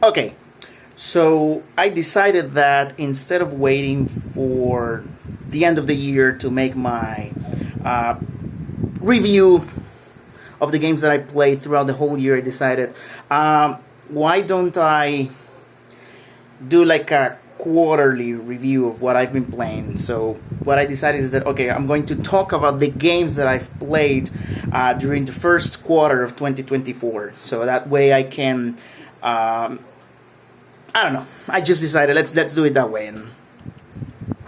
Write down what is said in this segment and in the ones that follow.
Okay, so I decided that instead of waiting for the end of the year to make my uh, review of the games that I played throughout the whole year, I decided, why don't I do like a quarterly review of what I've been playing? So what I decided is that okay, I'm going to talk about the games that I've played during the first quarter of 2024. So that way I can. I don't know. I just decided let's do it that way, and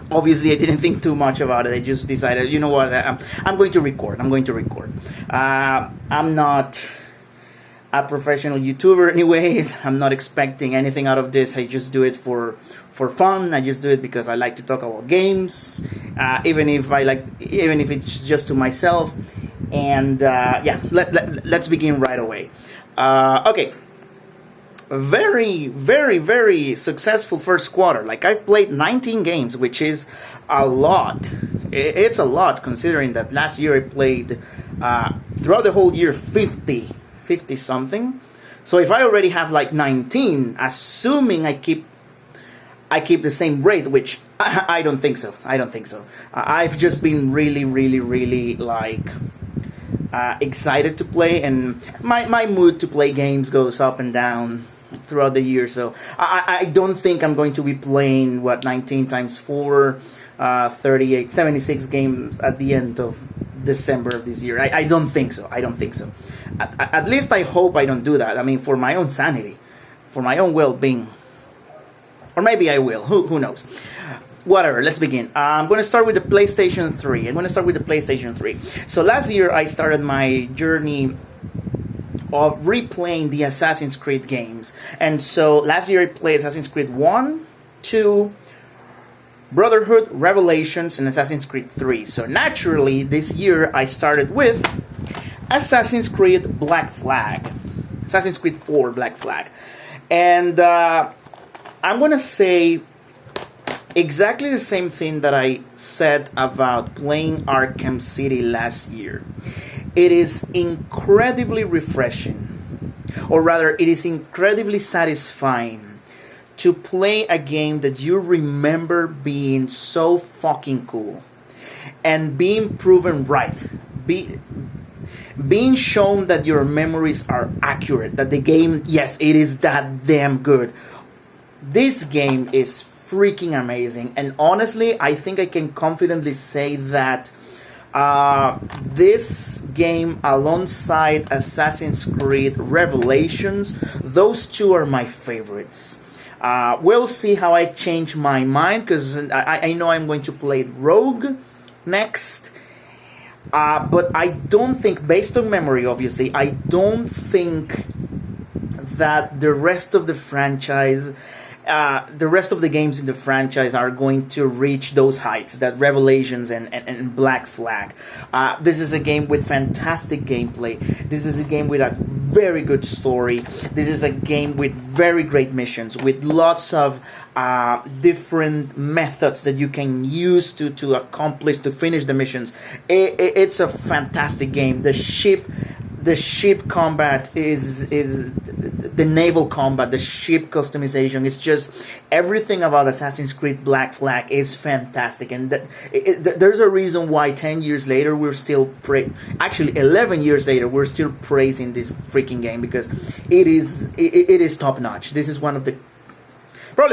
obviously I didn't think too much about it. I just decided, you know what, I'm going to record. I'm going to record. I'm not a professional YouTuber, anyways. I'm not expecting anything out of this. I just do it for fun. I just do it because I like to talk about games, even if it's just to myself. And yeah, let's begin right away. Okay, very, very, very successful first quarter. Like I've played 19 games, which is a lot. It's a lot considering that last year I played throughout the whole year 50 something. So if I already have like 19, assuming I keep the same rate, which I don't think so. I don't think so. I've just been really, really, really like excited to play, and my mood to play games goes up and down throughout the year. So I don't think I'm going to be playing 19 times 4, 38, 76 games at the end of December of this year. I don't think so. I don't think so. At least I hope I don't do that. I mean, for my own sanity, for my own well-being. Or maybe I will. Who knows? Whatever, let's begin. I'm going to start with the PlayStation 3. I'm going to start with the PlayStation 3. So last year I started my journey of replaying the Assassin's Creed games. And so last year I played Assassin's Creed 1, 2, Brotherhood, Revelations, and Assassin's Creed 3. So naturally, this year I started with Assassin's Creed Black Flag. Assassin's Creed 4 Black Flag. And I'm going to say exactly the same thing that I said about playing Arkham City last year. It is incredibly refreshing, or rather, it is incredibly satisfying to play a game that you remember being so fucking cool and being proven right. Being shown that your memories are accurate, that the game, yes, it is that damn good. This game is freaking amazing, and honestly, I think I can confidently say that this game, alongside Assassin's Creed Revelations, those two are my favorites. We'll see how I change my mind, because I know I'm going to play Rogue next. But I don't think, based on memory, obviously, I don't think that the rest of the franchise, the rest of the games in the franchise are going to reach those heights that Revelations and Black Flag. This is a game with fantastic gameplay. This is a game with a very good story. This is a game with very great missions, with lots of different methods that you can use to accomplish, to finish the missions. It's a fantastic game. The ship combat is the naval combat, the ship customization. It's just everything about Assassin's Creed Black Flag is fantastic, and there's a reason why 10 years later we're still actually 11 years later we're still praising this freaking game, because it is top notch. This is probably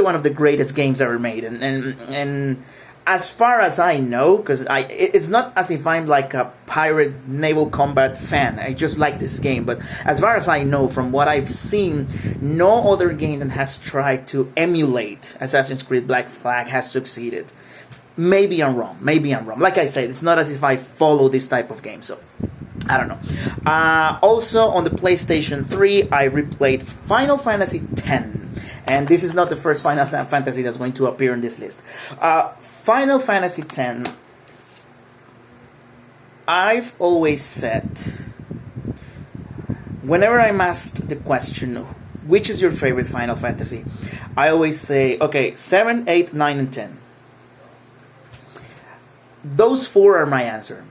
one of the greatest games ever made, and as far as I know, because it's not as if I'm like a pirate naval combat fan. I just like this game. But as far as I know, from what I've seen, no other game that has tried to emulate Assassin's Creed Black Flag has succeeded. Maybe I'm wrong. Like I said, it's not as if I follow this type of game. So, I don't know. Also, on the PlayStation 3, I replayed Final Fantasy X. And this is not the first Final Fantasy that's going to appear in this list. Final Fantasy X, I've always said, whenever I'm asked the question, which is your favorite Final Fantasy, I always say, okay, 7, 8, 9, and 10. Those four are my answer.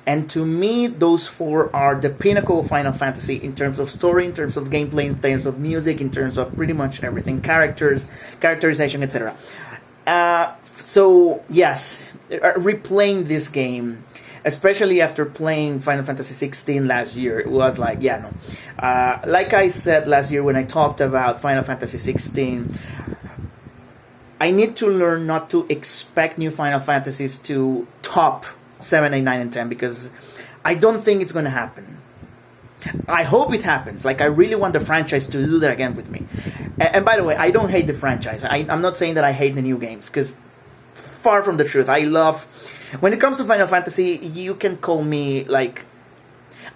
And to me, those four are the pinnacle of Final Fantasy in terms of story, in terms of gameplay, in terms of music, in terms of pretty much everything, characters, characterization, etc. So yes, replaying this game, especially after playing Final Fantasy 16 last year, it was like, yeah, no. Like I said last year when I talked about Final Fantasy 16, I need to learn not to expect new Final Fantasies to top 7, 8, 9, and 10, because I don't think it's going to happen. I hope it happens. Like, I really want the franchise to do that again with me. And by the way, I don't hate the franchise. I'm not saying that I hate the new games, because far from the truth. I love... When it comes to Final Fantasy, you can call me, like...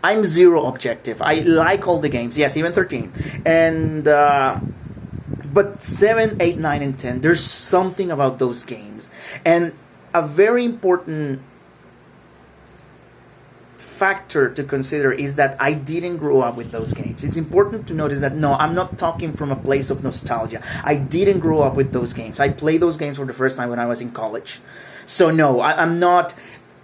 I'm zero objective. I like all the games. Yes, even 13. And... but 7, 8, 9, and 10, there's something about those games. And a very important factor to consider is that I didn't grow up with those games. It's important to notice that, no, I'm not talking from a place of nostalgia. I didn't grow up with those games. I played those games for the first time when I was in college. So no, I'm not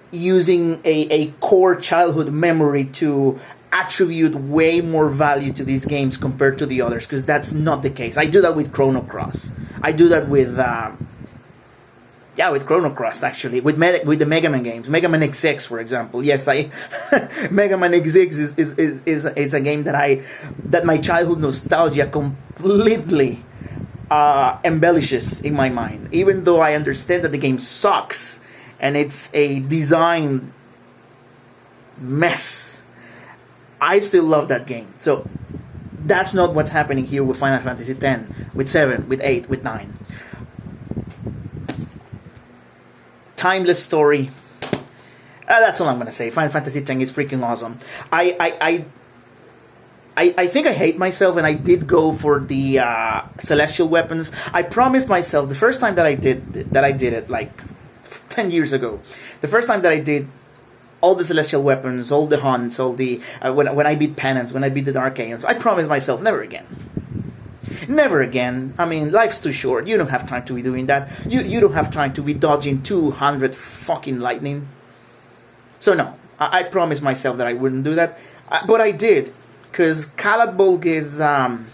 using a core childhood memory to attribute way more value to these games compared to the others, because that's not the case. I do that with Chrono Cross. I do that with with Chrono Cross, actually, with the Mega Man games, Mega Man XX, for example. Yes, Mega Man XX is a game that my childhood nostalgia completely embellishes in my mind, even though I understand that the game sucks and it's a design mess. I still love that game. So that's not what's happening here with Final Fantasy X, with 7, with 8, with 9. Timeless story. That's all I'm gonna say. Final Fantasy X is freaking awesome. I think I hate myself, and I did go for the celestial weapons. I promised myself the first time that I did it, like 10 years ago. The first time that I did all the celestial weapons, all the hunts, all the when I beat Penance, when I beat the Dark Aeons, I promised myself never again. Never again. I mean, life's too short. You don't have time to be doing that. You don't have time to be dodging 200 fucking lightning. So no, I promised myself that I wouldn't do that. But I did. Because Kalat Bolg is... I'm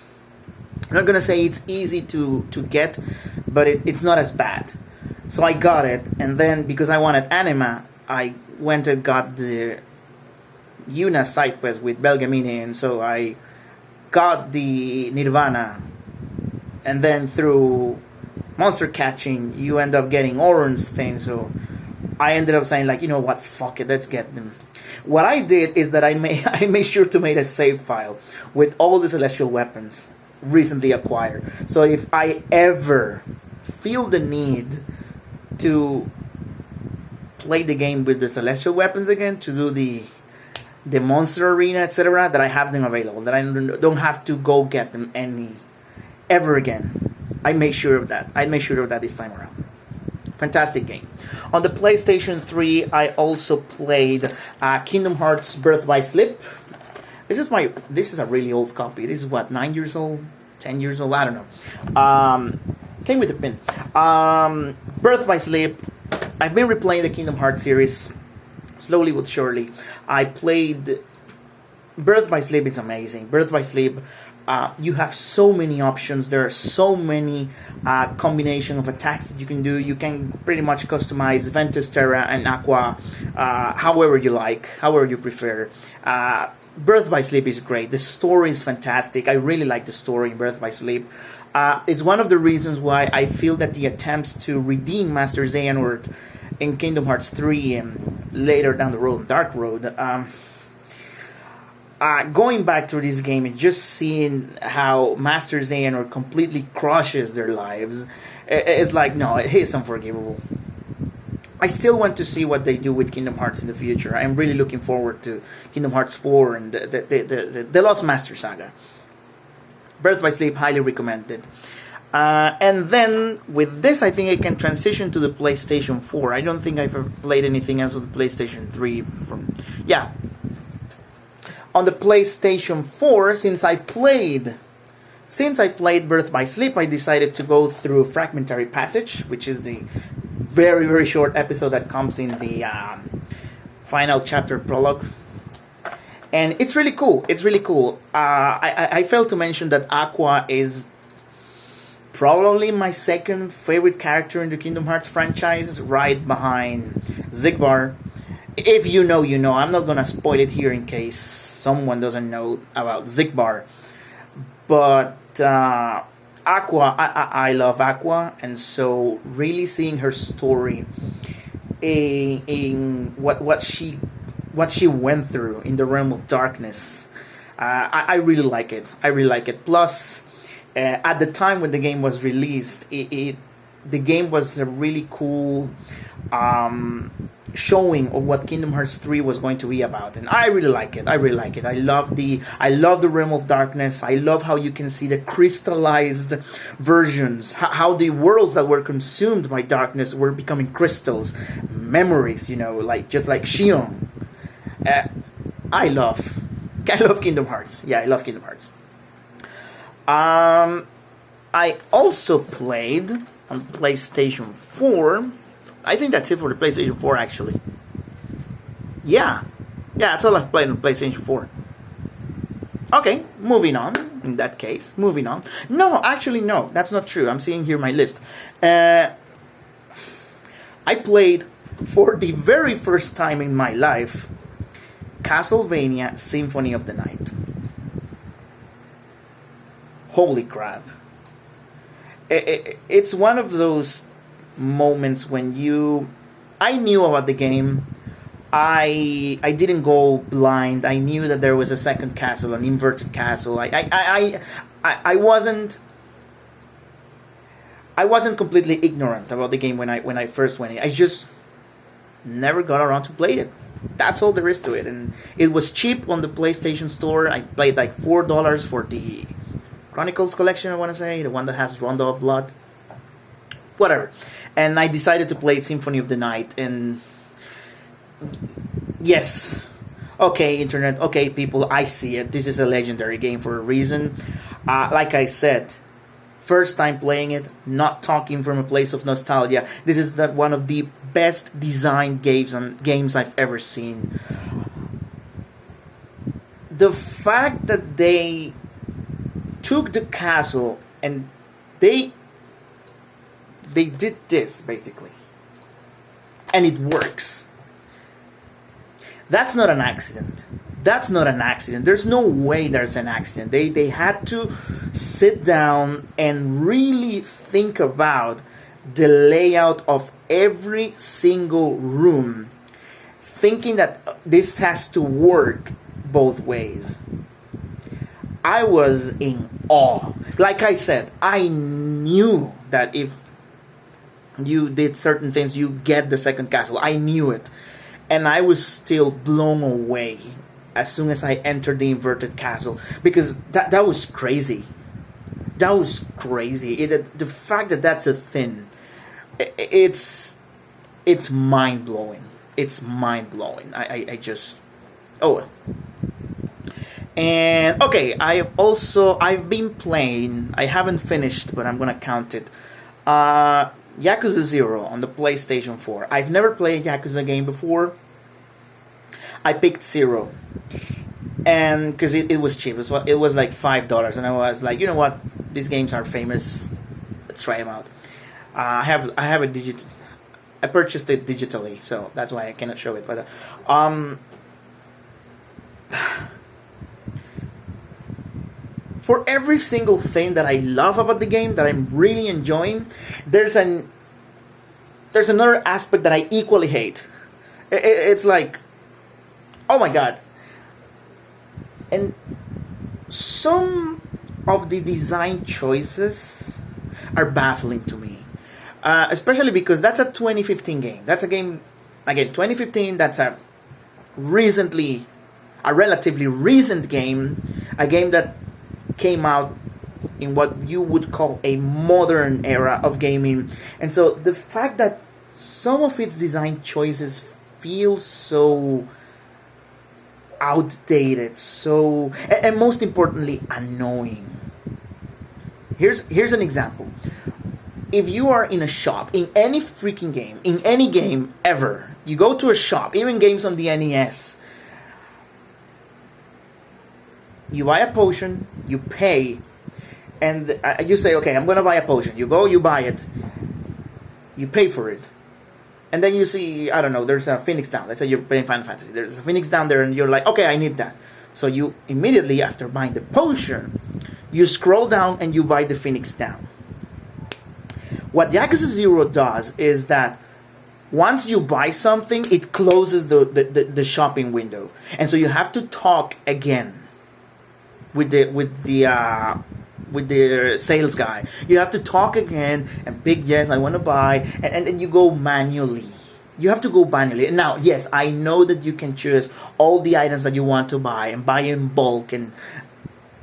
not going to say it's easy to get, but it's not as bad. So I got it. And then, because I wanted Anima, I went and got the Yuna side quest with Belgamini. And so I got the Nirvana, and then through monster catching you end up getting Oran's thing. So I ended up saying, like, you know what, fuck it, let's get them. What I did is that I made sure to make a save file with all the celestial weapons recently acquired. So if I ever feel the need to play the game with the celestial weapons again, to do the monster arena, etc., that I have them available, that I don't have to go get them ever again. I make sure of that. I make sure of that this time around. Fantastic game. On the PlayStation 3, I also played Kingdom Hearts Birth by Sleep. This is a really old copy. This is what, 9 years old, 10 years old, I don't know. Came with a pin. Birth by Sleep. I've been replaying the Kingdom Hearts series slowly but surely. I played Birth by Sleep. It's amazing. Birth by Sleep, you have so many options. There are so many combination of attacks that you can do. You can pretty much customize Ventus, Terra, and Aqua however you like, however you prefer. Birth by Sleep is great. The story is fantastic. I really like the story in Birth by Sleep. It's one of the reasons why I feel that the attempts to redeem Master Xehanort in Kingdom Hearts 3 and later down the road, Dark Road, going back through this game and just seeing how Master Xehanort completely crushes their lives, it's like, no, it is unforgivable. I still want to see what they do with Kingdom Hearts in the future. I'm really looking forward to Kingdom Hearts 4 and the Lost Master Saga. Birth by Sleep, highly recommended. And then with this, I think I can transition to the PlayStation 4. I don't think I've ever played anything else with the PlayStation 3. On the PlayStation 4, since I played Birth by Sleep, I decided to go through Fragmentary Passage, which is the very, very short episode that comes in the final chapter prologue. And it's really cool. It's really cool. I failed to mention that Aqua is probably my second favorite character in the Kingdom Hearts franchise, right behind Xigbar. If you know, you know. I'm not gonna spoil it here in case someone doesn't know about Xigbar. But Aqua, I love Aqua, and so really seeing her story in what she went through in the realm of darkness, I really like it. I really like it. Plus, at the time when the game was released, the game was a really cool showing of what Kingdom Hearts 3 was going to be about, and I really like it. I really like it. I love the realm of darkness. I love how you can see the crystallized versions, how the worlds that were consumed by darkness were becoming crystals, memories. Like just like Xion. I love Kingdom Hearts. Yeah, I love Kingdom Hearts. I also played on PlayStation 4. I think that's it for the PlayStation 4, actually. Yeah, that's all I've played on PlayStation 4. Okay, moving on. In that case, moving on. No, actually, no, that's not true. I'm seeing here my list. I played, for the very first time in my life, Castlevania Symphony of the Night. Holy crap. It's one of those moments when I knew about the game. I didn't go blind. I knew that there was a second castle, an inverted castle. I wasn't completely ignorant about the game when I first went in. I just never got around to play it. That's all there is to it. And it was cheap on the PlayStation Store. I paid like $4 for the Chronicles collection, I want to say, the one that has Rondo of Blood. Whatever. And I decided to play Symphony of the Night, and yes, okay, internet, okay, people, I see it. This is a legendary game for a reason. Like I said, first time playing it, not talking from a place of nostalgia. This is one of the best designed games I've ever seen. The fact that they took the castle and they did this, basically. And it works. That's not an accident. There's no way there's an accident. They had to sit down and really think about the layout of every single room, thinking that this has to work both ways. I was in awe. Like I said, I knew that if you did certain things, you get the second castle. I knew it. And I was still blown away as soon as I entered the inverted castle. Because that was crazy. That was crazy. The fact that that's a thing, it's mind-blowing. It's mind-blowing. I just... Oh. And, okay, I've been playing... I haven't finished, but I'm gonna count it. Yakuza 0 on the PlayStation 4. I've never played a Yakuza game before. I picked 0. And because it was cheap. It was like $5. And I was like, you know what? These games are famous. Let's try them out. I have a digit. I purchased it digitally, so that's why I cannot show it. But for every single thing that I love about the game, that I'm really enjoying, there's another aspect that I equally hate. It's like, oh my god. And some of the design choices are baffling to me. Especially because that's a 2015 game. That's a game, again, 2015, that's a relatively recent game. A game that came out in what you would call a modern era of gaming. And so the fact that some of its design choices feel so outdated, and most importantly, annoying. Here's an example. If you are in a shop, in any freaking game, in any game ever, You go to a shop, even games on the NES. You buy a potion, you pay, and you say, okay, I'm going to buy a potion. You go, you buy it, you pay for it. And then you see, I don't know, there's a Phoenix down. Let's say you're playing Final Fantasy. There's a Phoenix down there, and you're like, okay, I need that. So you immediately, after buying the potion, you scroll down and you buy the Phoenix down. What Yakuza 0 does is that once you buy something, it closes the shopping window. And so you have to talk again with the sales guy. You have to talk again and pick, yes, I want to buy, and then you go manually. You have to go manually. Now, yes, I know that you can choose all the items that you want to buy and buy in bulk,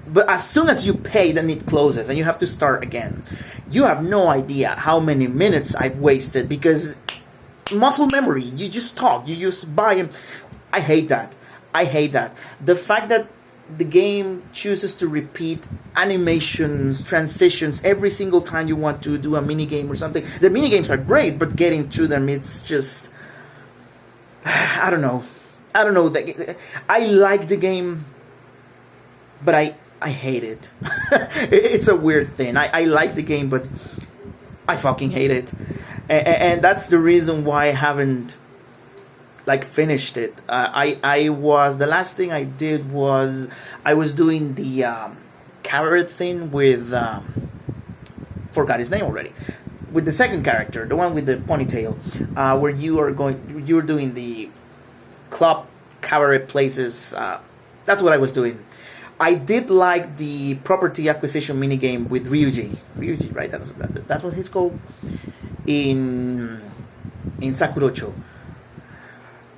but as soon as you pay, then it closes and you have to start again. You have no idea how many minutes I've wasted because muscle memory. You just talk. You just buy them. I hate that. The fact that the game chooses to repeat animations, transitions every single time you want to do a mini game or something. The mini games are great, but getting through them, it's just, I don't know. I like the game, but I hate it. It's a weird thing. I like the game, but I fucking hate it, and that's the reason why I haven't finished it. I was, the last thing I did was I was doing the carrot thing with forgot his name already, with the second character, the one with the ponytail, where you're doing the club cabaret places. That's what I was doing. I did like the property acquisition minigame with Ryuji, right? That's what he's called in Sakurocho.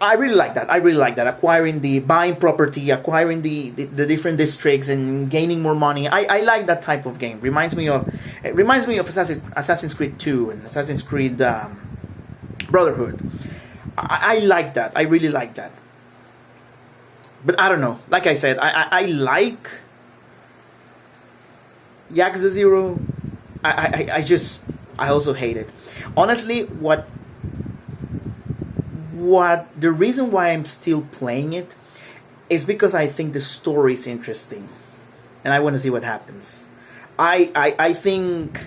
I really like that. Buying property, acquiring the different districts, and gaining more money. I like that type of game. It reminds me of Assassin's Creed 2 and Assassin's Creed Brotherhood. I like that. I really like that. But I don't know. Like I said, I like Yakuza 0. I also hate it. Honestly, what the reason why I'm still playing it is because I think the story is interesting and I want to see what happens. I think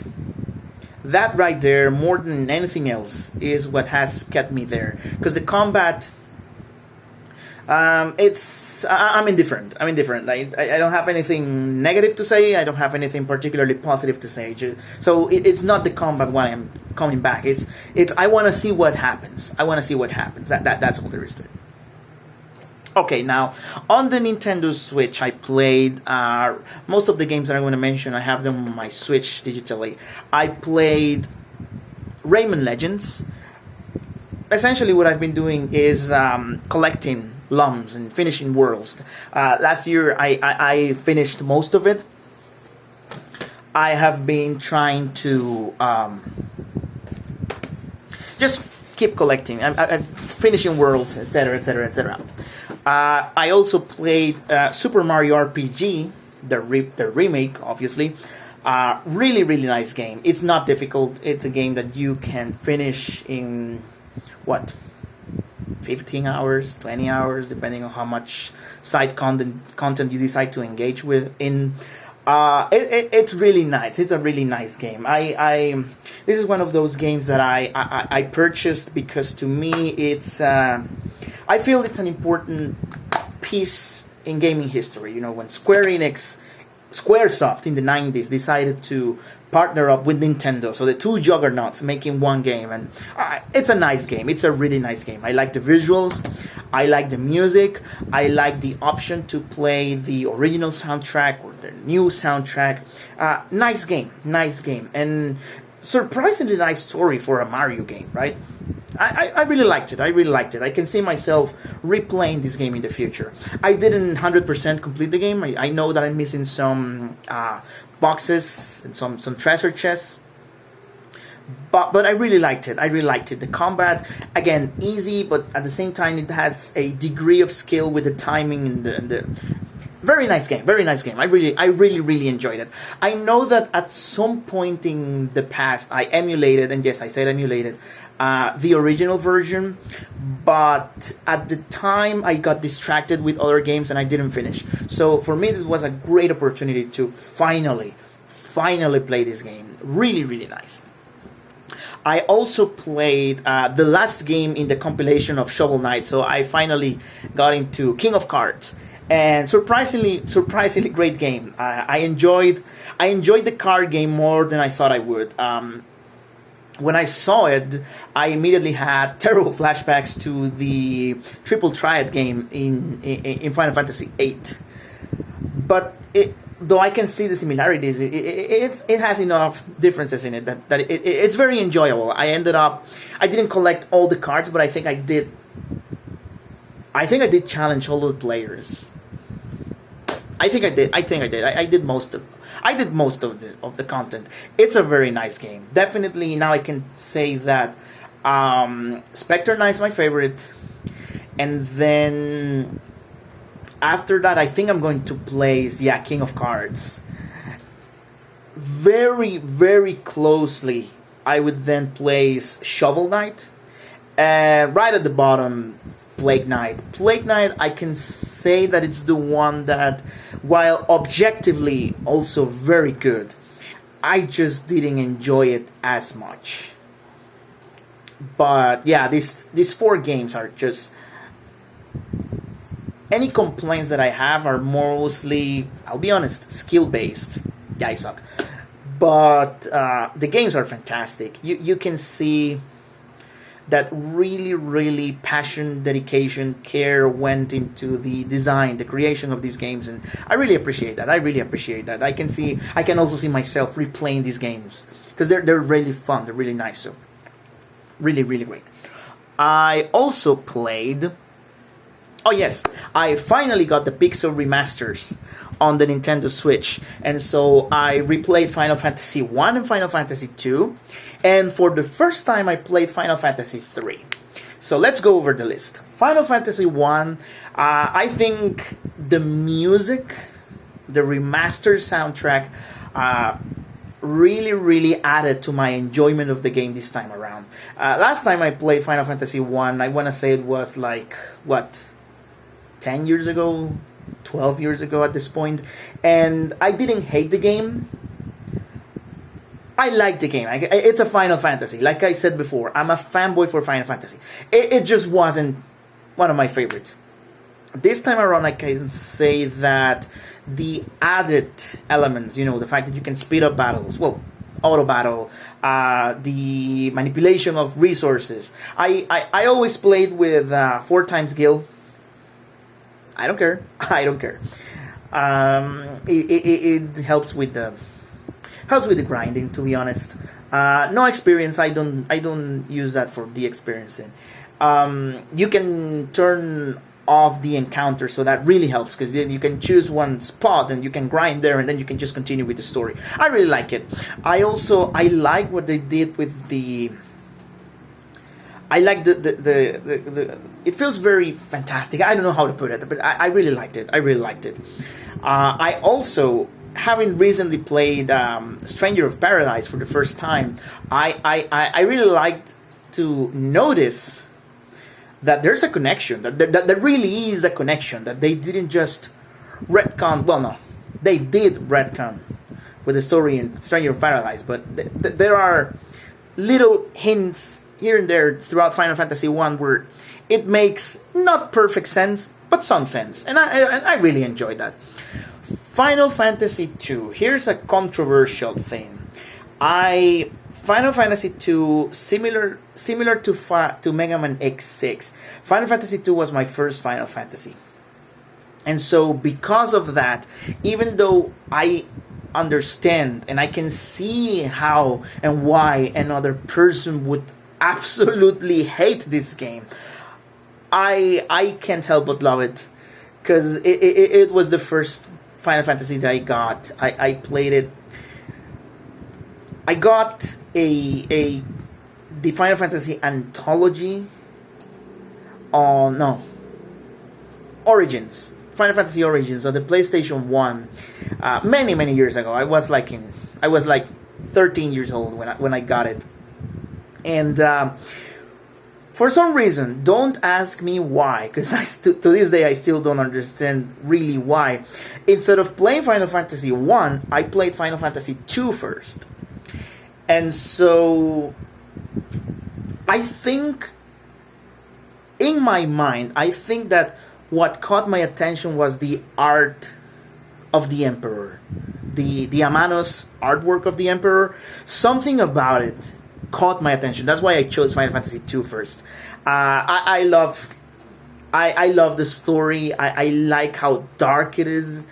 that right there, more than anything else, is what has kept me there, because the combat, I'm indifferent. I don't have anything negative to say. I don't have anything particularly positive to say. So it's not the combat why I'm coming back. It's I want to see what happens. That's all there is to it. Okay, now on the Nintendo Switch, I played most of the games that I'm going to mention. I have them on my Switch digitally. I played Rayman Legends. Essentially, what I've been doing is collecting LUMs and finishing worlds. Last year, I finished most of it. I have been trying to just keep collecting. I'm finishing worlds, etc., etc., etc. I also played Super Mario RPG, the remake, obviously. Really, really nice game. It's not difficult. It's a game that you can finish in, 15 hours, 20 hours, depending on how much side content you decide to engage with. It's really nice. It's a really nice game. This is one of those games that I purchased because, to me, it's I feel it's an important piece in gaming history. When Squaresoft in the 90s decided to partner up with Nintendo, so the two juggernauts making one game, and it's a nice game. It's a really nice game. I like the visuals, I like the music, I like the option to play the original soundtrack or the new soundtrack. Nice game, and surprisingly nice story for a Mario game, right? I really liked it. I can see myself replaying this game in the future. I didn't 100% complete the game. I know that I'm missing some boxes and some treasure chests. But I really liked it. The combat, again, easy, but at the same time it has a degree of skill with the timing and the very nice game. I really enjoyed it. I know that at some point in the past I emulated, and yes, I said emulated, the original version, but at the time I got distracted with other games and I didn't finish. So for me, this was a great opportunity to finally play this game. Really, really nice. I also played the last game in the compilation of Shovel Knight, so I finally got into King of Cards, and surprisingly great game. I enjoyed the card game more than I thought I would. When I saw it, I immediately had terrible flashbacks to the Triple Triad game in Final Fantasy VIII. But though I can see the similarities, it has enough differences in it that it's very enjoyable. I didn't collect all the cards, but I think I did challenge all the players. I did most of the content. It's a very nice game. Definitely now I can say that Spectre Knight's my favorite, and then after that I think I'm going to place King of Cards. Very, very closely I would then place Shovel Knight, and right at the bottom Plague Knight. Plague Knight, I can say that it's the one that, while objectively also very good, I just didn't enjoy it as much. But yeah, these 4 games are just... Any complaints that I have are mostly, I'll be honest, skill-based. Yeah, I suck. But the games are fantastic. You can see that really, really passion, dedication, care went into the design, the creation of these games, and I really appreciate that. I can also see myself replaying these games because they're really fun. They're really nice. So really, really great. I also played... Oh yes, I finally got the Pixel remasters on the Nintendo Switch, and so I replayed Final Fantasy 1 and Final Fantasy 2, and for the first time I played Final Fantasy 3. So let's go over the list. Final Fantasy 1, I think the music, the remastered soundtrack, really, really added to my enjoyment of the game this time around. Last time I played Final Fantasy 1, I want to say it was like, 10 years ago? 12 years ago at this point, and I didn't hate the game. I liked the game. It's a Final Fantasy. Like I said before, I'm a fanboy for Final Fantasy. It just wasn't one of my favorites. This time around, I can say that the added elements, the fact that you can speed up battles, auto battle, the manipulation of resources. I always played with 4 times Gil. I don't care. It helps with the grinding, to be honest. No experience. I don't use that for the experiencing. You can turn off the encounter, so that really helps because then you can choose one spot and you can grind there, and then you can just continue with the story. I really like it. I like what they did with the. I like the it feels very fantastic. I don't know how to put it, but I really liked it. I also, having recently played Stranger of Paradise for the first time, I really liked to notice that there's a connection, that there really is a connection, that they didn't just retcon. Well, no, they did retcon with the story in Stranger of Paradise, but there are little hints here and there throughout Final Fantasy 1 where it makes not perfect sense, but some sense. And I really enjoyed that. Final Fantasy 2. Here's a controversial thing. Final Fantasy 2, similar to Mega Man X6. Final Fantasy 2 was my first Final Fantasy. And so because of that, even though I understand and I can see how and why another person would absolutely hate this game, I can't help but love it because it was the first Final Fantasy that I got. I played it. I got the Final Fantasy Anthology Origins. Final Fantasy Origins on the PlayStation 1 many years ago. I was like 13 years old when I got it. And For some reason, don't ask me why, because to this day I still don't understand really why. Instead of playing Final Fantasy 1, I played Final Fantasy 2 first. And so I think, in my mind, I think that what caught my attention was the art of the Emperor. The Amanos artwork of the Emperor. Something about it caught my attention. That's why I chose Final Fantasy 2 first. I love the story. I like how dark it is.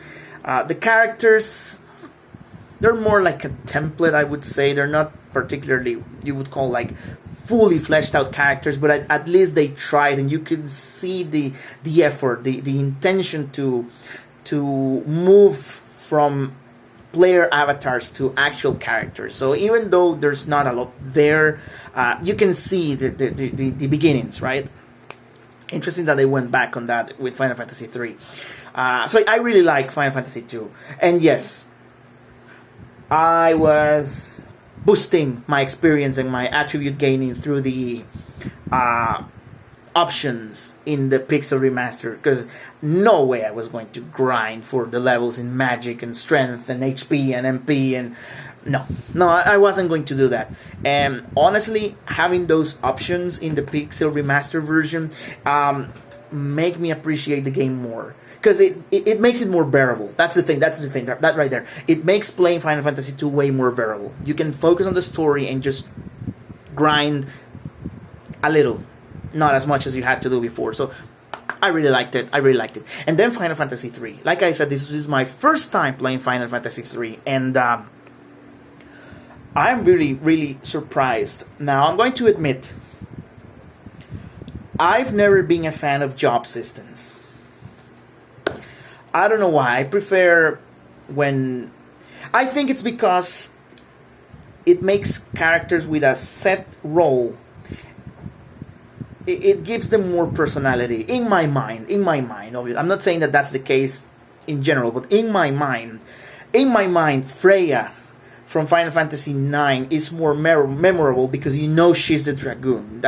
The characters, they're more like a template, I would say. They're not particularly, you would call, like fully fleshed out characters, but at least they tried, and you could see the effort, the intention to move from player avatars to actual characters. So even though there's not a lot there, you can see the beginnings, right? Interesting that they went back on that with Final Fantasy 3. So I really like Final Fantasy 2. And yes, I was boosting my experience and my attribute gaining through the options in the Pixel Remaster, because no way I was going to grind for the levels in magic and strength and HP and MP, and no, I wasn't going to do that. And honestly, having those options in the Pixel Remaster version make me appreciate the game more, because it makes it more bearable. That's the thing that right there. It makes playing Final Fantasy 2 way more bearable. You can focus on the story and just grind a little, not as much as you had to do before. So I really liked it. And then Final Fantasy 3. Like I said, this is my first time playing Final Fantasy 3, and I'm really, really surprised. Now, I'm going to admit, I've never been a fan of job systems. I don't know why. I prefer when... I think it's because it makes characters with a set role, it gives them more personality. In my mind, obviously. I'm not saying that that's the case in general, but in my mind, Freya from Final Fantasy 9 is more memorable because you know she's the Dragoon.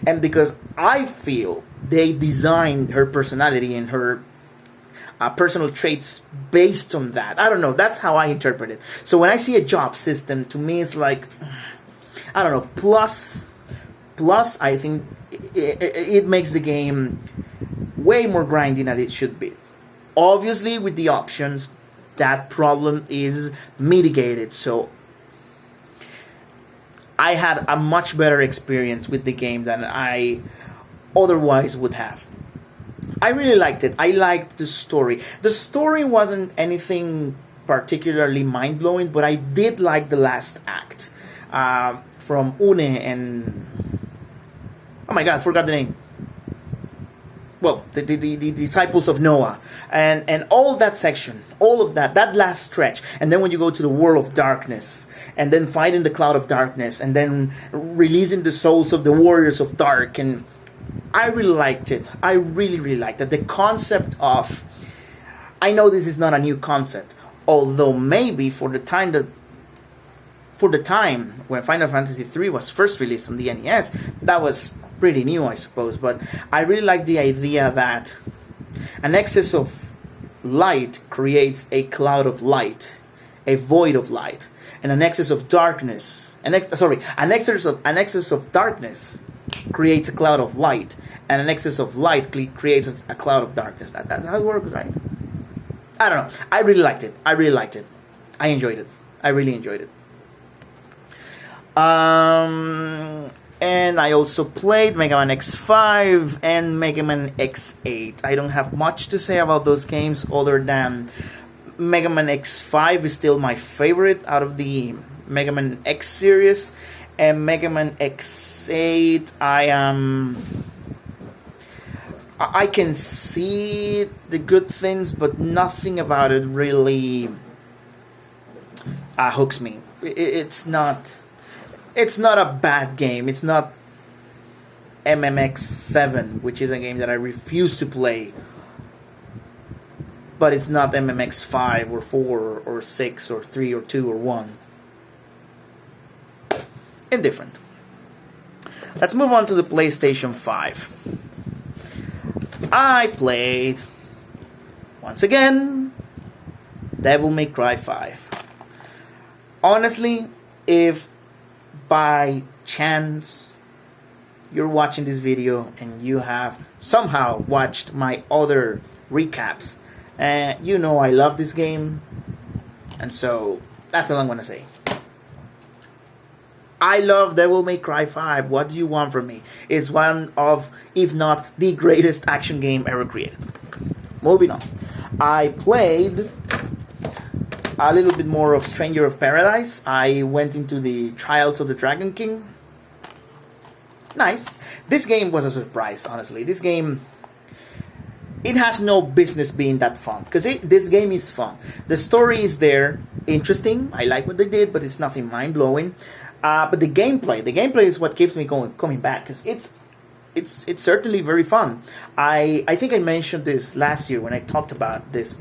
And because I feel they designed her personality and her personal traits based on that. I don't know. That's how I interpret it. So when I see a job system, to me it's like, I don't know. Plus, I think it makes the game way more grindy than it should be. Obviously, with the options, that problem is mitigated. So I had a much better experience with the game than I otherwise would have. I really liked it. I liked the story. The story wasn't anything particularly mind-blowing, but I did like the last act from Une and... Oh my god, I forgot the name. Well, the disciples of Noah. And all that section, all of that last stretch. And then when you go to the world of darkness, and then fighting the cloud of darkness, and then releasing the souls of the warriors of dark, and I really liked it. I really, really liked it. The concept of... I know this is not a new concept, although maybe for the time when Final Fantasy 3 was first released on the NES, that was pretty new, I suppose. But I really like the idea that an excess of light creates a cloud of light, a void of light, and an excess of darkness. An excess of darkness creates a cloud of light, and an excess of light creates a cloud of darkness. That's how it works, right? I don't know. I really liked it. I enjoyed it. I really enjoyed it. And I also played Mega Man X5 and Mega Man X8. I don't have much to say about those games other than Mega Man X5 is still my favorite out of the Mega Man X series, and Mega Man X8 I can see the good things, but nothing about it really hooks me. It's not a bad game. It's not MMX7, which is a game that I refuse to play. But it's not MMX5 or 4 or 6 or 3 or 2 or 1. Indifferent. Let's move on to the PlayStation 5. I played, once again, Devil May Cry 5. Honestly, if by chance you're watching this video and you have somehow watched my other recaps, you know I love this game, and so that's all I'm gonna say. I love Devil May Cry 5. What do you want from me? It's one of, if not the greatest action game ever created. Moving on. I played a little bit more of Stranger of Paradise. I went into the Trials of the Dragon King. Nice. This game was a surprise, honestly. This game, it has no business being that fun, because this game is fun. The story is there, interesting. I like what they did, but it's nothing mind-blowing. But the gameplay is what keeps me coming back, because it's certainly very fun. I think I mentioned this last year when I talked about this,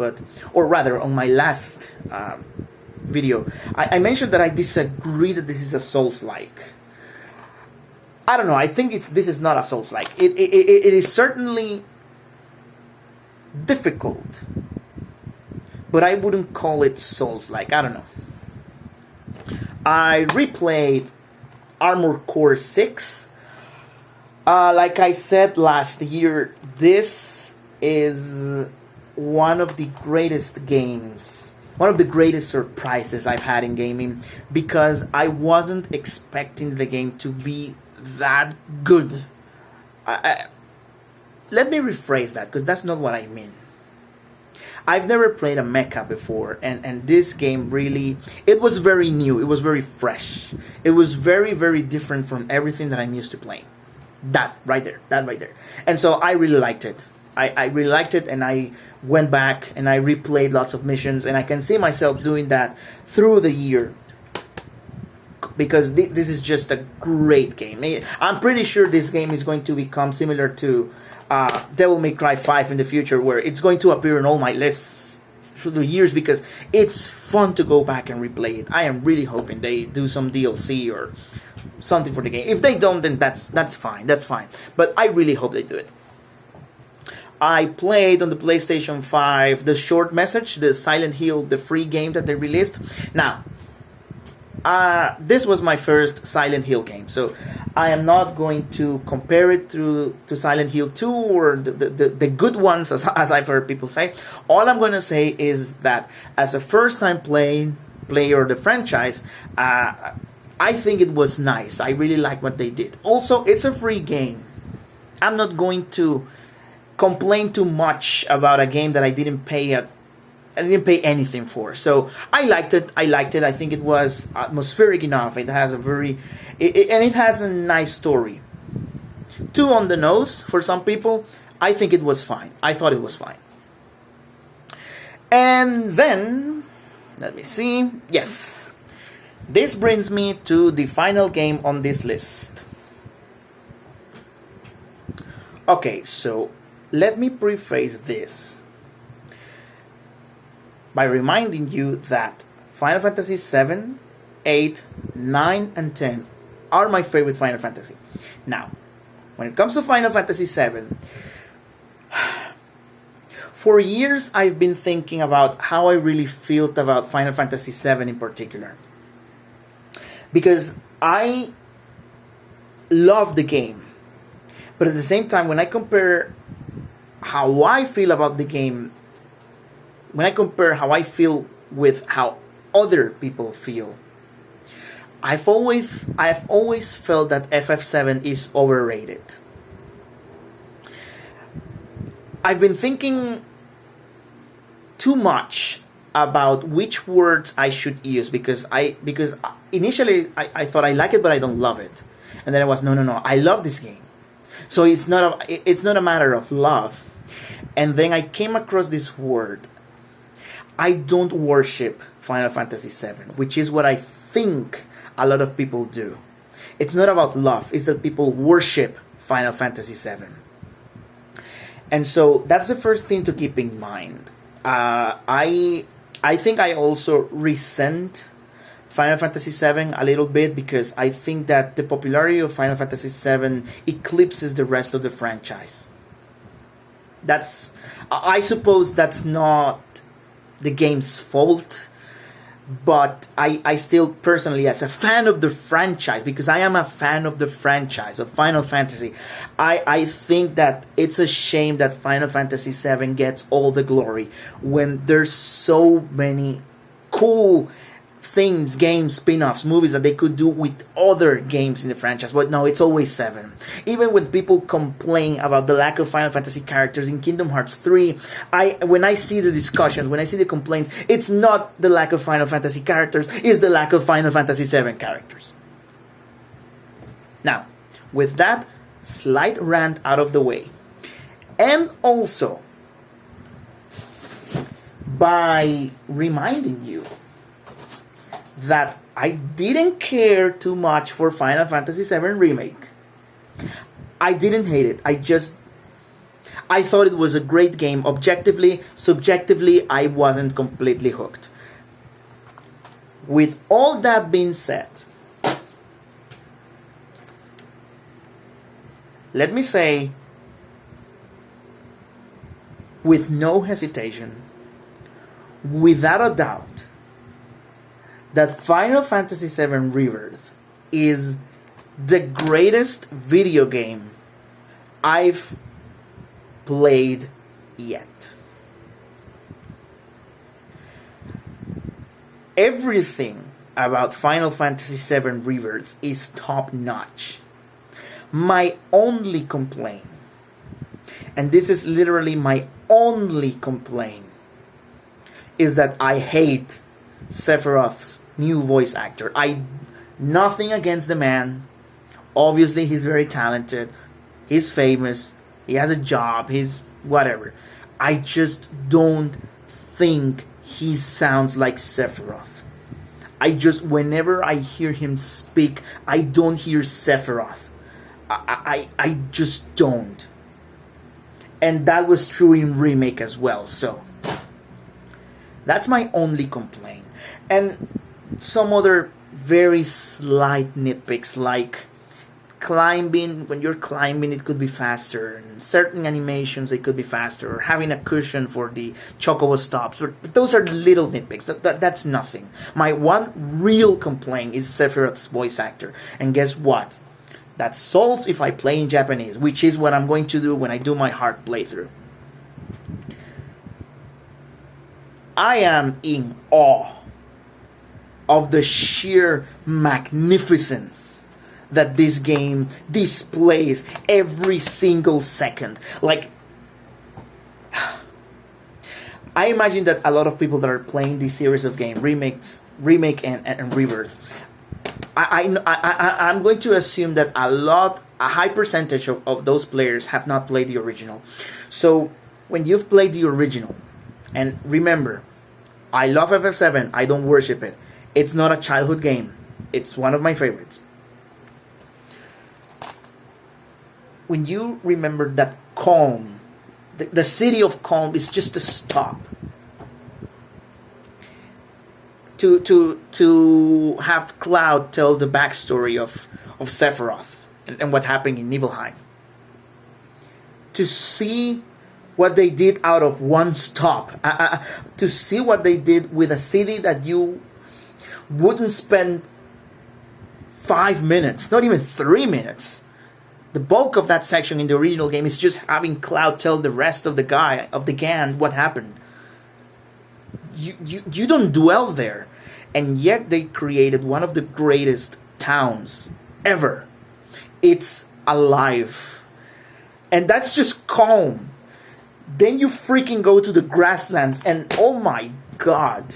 or rather on my last video, I mentioned that I disagree that this is a Souls-like. I don't know. I think this is not a Souls-like. It is certainly difficult, but I wouldn't call it Souls-like. I don't know. I replayed Armored Core 6. Like I said last year, this is one of the greatest games, one of the greatest surprises I've had in gaming, because I wasn't expecting the game to be that good. Let me rephrase that, because that's not what I mean. I've never played a mecha before, and this game really, it was very new, it was very fresh. It was very, very different from everything that I'm used to playing. That right there. And so I really liked it. I really liked it, and I went back and I replayed lots of missions, and I can see myself doing that through the year, because this is just a great game. I'm pretty sure this game is going to become similar to Devil May Cry 5 in the future, where it's going to appear in all my lists through the years, because it's fun to go back and replay it. I am really hoping they do some DLC or something for the game. If they don't, then that's fine. But I really hope they do it. I played on the PlayStation 5 the short message, the Silent Hill, the free game that they released. Now, this was my first Silent Hill game, so I am not going to compare it to Silent Hill 2 or the good ones, as I've heard people say. All I'm going to say is that as a first-time player of the franchise, I think it was nice. I really like what they did. Also, it's a free game. I'm not going to complain too much about a game that I didn't pay anything for. So I liked it. I think it was atmospheric enough. It has and it has a nice story. Too on the nose for some people. I think it was fine. I thought it was fine. And then, let me see. Yes. This brings me to the final game on this list. Okay, so let me preface this by reminding you that Final Fantasy 7, 8, 9, and 10 are my favorite Final Fantasy. Now, when it comes to Final Fantasy 7, for years I've been thinking about how I really felt about Final Fantasy 7 in particular. Because I love the game. But at the same time, when I compare how I feel about the game, when I compare how I feel with how other people feel, I've always felt that FF7 is overrated. I've been thinking too much about which words I should use, because initially I thought I like it but I don't love it, and then I was no, I love this game. So it's not a matter of love. And then I came across this word. I don't worship Final Fantasy VII, which is what I think a lot of people do. It's not about love, it's that people worship Final Fantasy VII. And so that's the first thing to keep in mind. I think I also resent Final Fantasy VII a little bit because I think that the popularity of Final Fantasy VII eclipses the rest of the franchise. I suppose that's not the game's fault, but I still personally, as a fan of the franchise, because I am a fan of the franchise of Final Fantasy, I think that it's a shame that Final Fantasy VII gets all the glory when there's so many cool things, games, spin-offs, movies that they could do with other games in the franchise. But no, it's always 7. Even when people complain about the lack of Final Fantasy characters in Kingdom Hearts 3, when I see the discussions, when I see the complaints, it's not the lack of Final Fantasy characters, it's the lack of Final Fantasy 7 characters. Now, with that slight rant out of the way, and also by reminding you that I didn't care too much for Final Fantasy VII Remake. I didn't hate it. I thought it was a great game. Objectively, subjectively, I wasn't completely hooked. With all that being said, let me say, with no hesitation, without a doubt, that Final Fantasy VII Rebirth is the greatest video game I've played yet. Everything about Final Fantasy VII Rebirth is top notch. My only complaint, and this is literally my only complaint, is that I hate Sephiroth's new voice actor. Nothing against the man. Obviously, he's very talented. He's famous. He has a job. He's whatever. I just don't think he sounds like Sephiroth. Whenever I hear him speak, I don't hear Sephiroth. I just don't. And that was true in Remake as well. So, that's my only complaint. And some other very slight nitpicks, like climbing. When you're climbing, it could be faster, and certain animations, they could be faster, or having a cushion for the chocobo stops. But those are little nitpicks. That's nothing. My one real complaint is Sephiroth's voice actor. And guess what? That's solved if I play in Japanese, which is what I'm going to do when I do my hard playthrough. I am in awe of the sheer magnificence that this game displays every single second. Like, I imagine that a lot of people that are playing this series of games, Remake and Rebirth, I'm going to assume that a high percentage of those players have not played the original. So when you've played the original, and remember, I love FF7, I don't worship it. It's not a childhood game. It's one of my favorites. When you remember that Calm, the city of Calm is just a stop. To have Cloud tell the backstory of Sephiroth and what happened in Nibelheim. To see what they did out of one stop. To see what they did with a city that you wouldn't spend 5 minutes, not even 3 minutes. The bulk of that section in the original game is just having Cloud tell the rest of the gang what happened. You don't dwell there. And yet they created one of the greatest towns ever. It's alive. And that's just Calm. Then you freaking go to the grasslands and oh my god.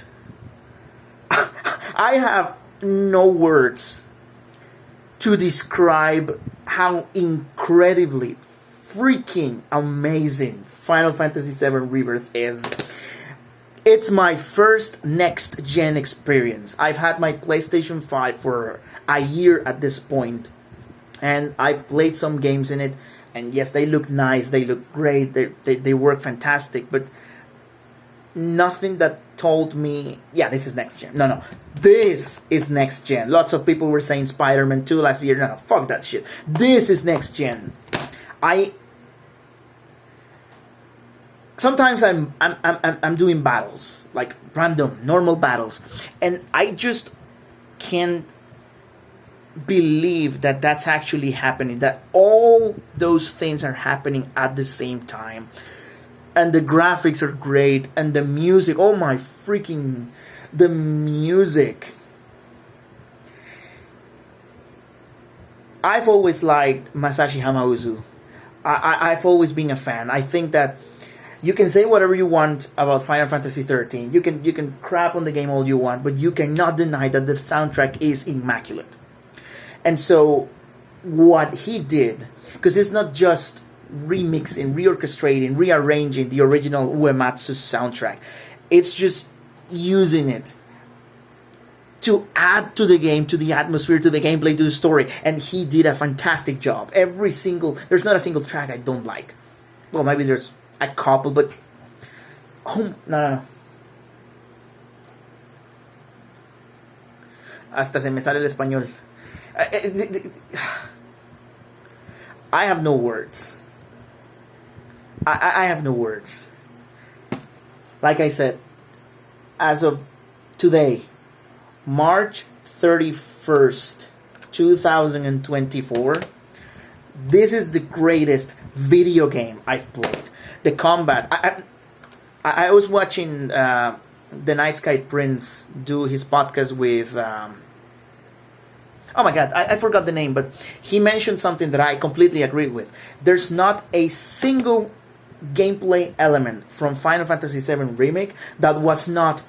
I have no words to describe how incredibly freaking amazing Final Fantasy VII Rebirth is. It's my first next-gen experience. I've had my PlayStation 5 for a year at this point, and I've played some games in it, and yes, they look nice, they look great, they work fantastic, but nothing that told me, yeah, this is next gen. No, this is next gen. Lots of people were saying Spider-Man 2 last year. No, fuck that shit. This is next gen. Sometimes I'm doing battles, like random normal battles, and I just can't believe that that's actually happening, that all those things are happening at the same time, and the graphics are great, and the music, oh my freaking, the music. I've always liked Masashi Hamauzu. I've always been a fan. I think that you can say whatever you want about Final Fantasy 13. You can crap on the game all you want, but you cannot deny that the soundtrack is immaculate. And so, what he did, because it's not just remixing, reorchestrating, rearranging the original Uematsu soundtrack, it's just using it to add to the game, to the atmosphere, to the gameplay, to the story. And he did a fantastic job. There's not a single track I don't like. Well, maybe there's a couple, but no. Hasta se me sale el español. I have no words. I have no words. Like I said, as of today, March 31st, 2024, this is the greatest video game I've played. The combat. I was watching the Night Sky Prince do his podcast with... oh my god, I forgot the name, but he mentioned something that I completely agree with. There's not a single gameplay element from Final Fantasy VII Remake that was not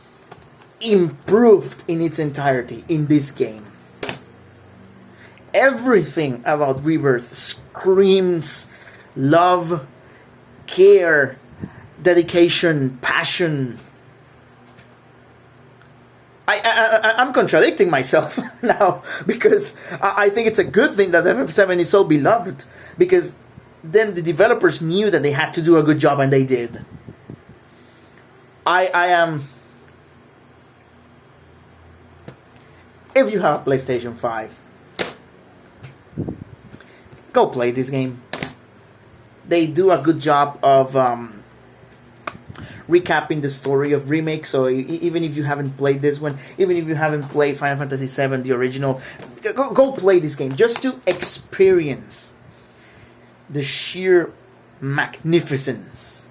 improved in its entirety in this game. Everything about Rebirth screams love, care, dedication, passion. I'm contradicting myself now, because I think it's a good thing that FF7 is so beloved, because then the developers knew that they had to do a good job, and they did. I am... If you have a PlayStation 5, go play this game. They do a good job of recapping the story of Remake, so even if you haven't played this one, even if you haven't played Final Fantasy VII, the original, go play this game, just to experience the sheer magnificence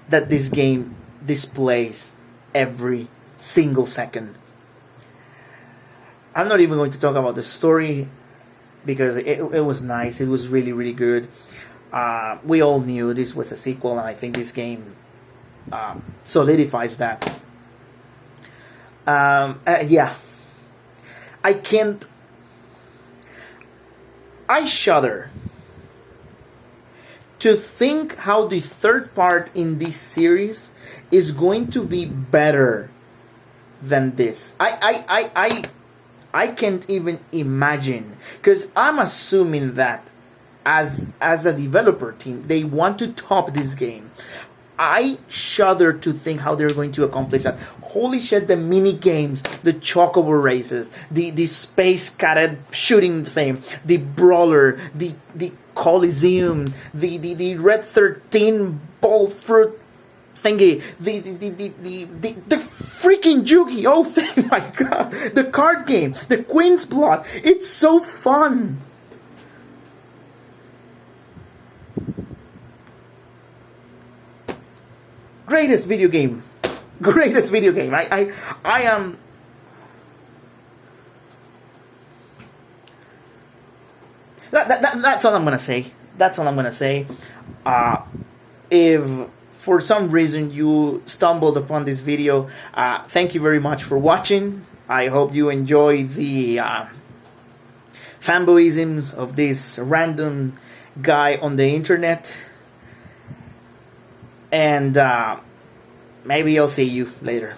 that this game displays every single second. I'm not even going to talk about the story, because it was nice, it was really, really good. We all knew this was a sequel, and I think this game solidifies that. Yeah. I shudder to think how the third part in this series is going to be better than this. I can't even imagine, because I'm assuming that as a developer team, they want to top this game. I shudder to think how they're going to accomplish that. Holy shit, the mini games, the chocobo races, the space cadet shooting thing, the brawler, the Coliseum, the Red 13 ball fruit thingy, the freaking Yugi, oh my god, the card game, the Queen's Blood, it's so fun. Greatest video game. I am... That's all I'm gonna say. If for some reason you stumbled upon this video, thank you very much for watching. I hope you enjoy the fanboyisms of this random guy on the internet. And maybe I'll see you later.